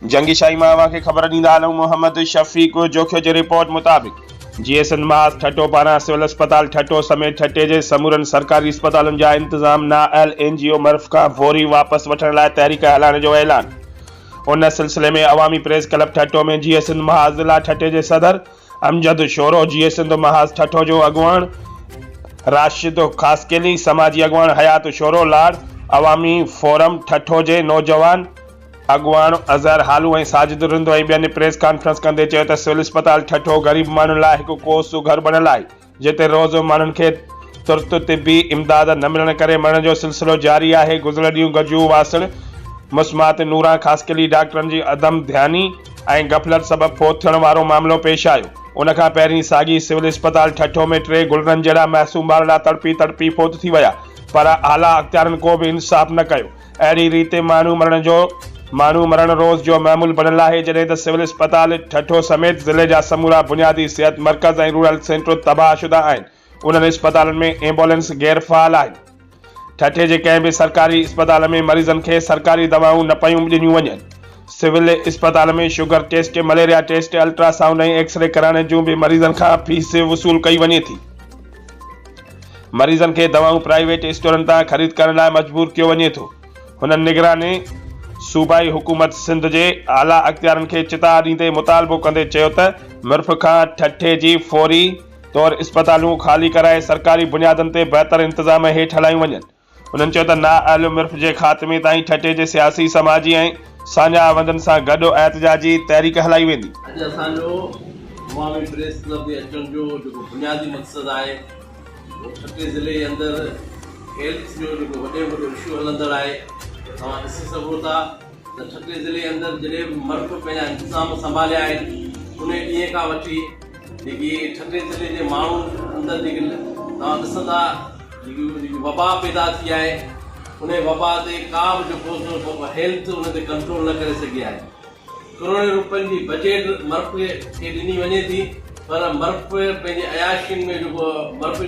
जंगी शाही मावा के खबर ॾींदा आलम मोहम्मद शफीक जोखियो जी रिपोर्ट मुताबिक़ जीएसएन महाज़ ठट्टो पारां सिविल अस्पताल ठट्टो समेत ठट्टे जे समूरनि सरकारी अस्पतालुनि जा इंतज़ाम नाअहल एनजीओ मर्फ़ खां फौरी वापसि वठण लाइ तहरीक हलाइण जो ऐलान। उन सिलसिले में अवामी प्रेस क्लब ठट्टो में जीएसएन महाज़ ज़िला ठट्टे जे सदर अमजद शोरो, जीएसएन महाज़ ठट्टो जो अॻुवाण राशिद ख़ासकेली, समाजी अॻुवाण हयात शोरो लाड, अवामी फोरम ठट्टो जे नौजवान अॻुवाण अज़हर हालू ऐं साजिद रिंदो ऐं ॿियनि प्रेस कॉन्फ्रेंस कंदे चयो त सिविल अस्पताल ठट्टो ग़रीब माण्हुनि लाइ हिकु कोसु घर बणियल आहे जिते रोज़ माण्हुनि खे तुर्त तिबी इमदाद न मिलण करे मरण जो सिलसिलो जारी आहे। गुज़िरियल ॾींहुं गजू वासण मुस्मात नूरा ख़ासकेली डॉक्टरनि जी अदम ध्यानी ऐं गफ़लत सबबि फोत थियण वारो मामिलो पेश आयो। उन खां पहिरीं साॻी सिविल अस्पताल ठट्टो में 3 गुलरनि जहिड़ा मासूम ॿार तड़पी फोत थी विया, पर आला अख़्तियारनि को बि इंसाफ़ न कयो। अहिड़ी रीति माण्हू मरण रोज़ जो मामूल बणियल आहे, जॾहिं त सिविल अस्पताल ठट्टो समेत ज़िले जा समूरा बुनियादी सिहत मर्कज़ ऐं रूरल सेंटर तबाहशुदा आहिनि। उन्हनि अस्पतालनि में एम्बुलेंस गैरफ़ाल आहिनि। ठट्टे जे कंहिं बि सरकारी अस्पताल में मरीज़नि खे सरकारी दवाऊं न पयूं ॾिनियूं वञनि। सिविल अस्पताल में sugar test, malaria test, ultrasound ऐं एक्सरे कराइण जूं बि मरीज़नि खां फीस वसूल कई वञे थी। मरीज़नि खे दवाऊं प्राइवेट स्टोरनि तां ख़रीद करण लाइ मजबूर कयो वञे थो। हुननि निगरानी सूबाई हुकूमत सिंध जे आला अख़्तियारनि खे चिता ॾींदे मुतालबो कंदे चयो त मिर्फ़ खां ठट्टे जी फौरी तौर अस्पतालूं ख़ाली कराए सरकारी बुनियादनि ते बहितर इंतज़ाम हेठि हलायूं वञनि। उन्हनि चयो त नाअहल मिर्फ़ जे ख़ात्मे ताईं ठट्टे जे सियासी, समाजी ऐं साञा वंदनि सां गॾु एहतजाजी तहरीक हलाई वेंदी। अॼु असांजो अवामी प्रेस क्लब जे अचण जो जेको बुनियादी मक़सदु आहे उहो ठट्टे ज़िले जे अंदरि हेल्थ जो जेको वॾो इशू हलंदड़ आहे। तव्हां ॾिसी सघो था त ठट्टे ज़िले जे अंदरि जॾहिं बि मर्फ़ पंहिंजा इंतिज़ाम संभालिया आहिनि उन ॾींहं खां वठी जेकी ठट्टे ज़िले जे माण्हू अंदरि जेके तव्हां ॾिसंदा जेकी वबा पैदा थी आहे, उन वबा ते का बि जेको हेल्थ उन ते कंट्रोल न करे सघी आहे। करोड़नि रुपयनि जी बजट मर्फ़ खे ॾिनी वञे थी, पर मर्फ़ पंहिंजे अयाशियुनि में जेको मर्फ़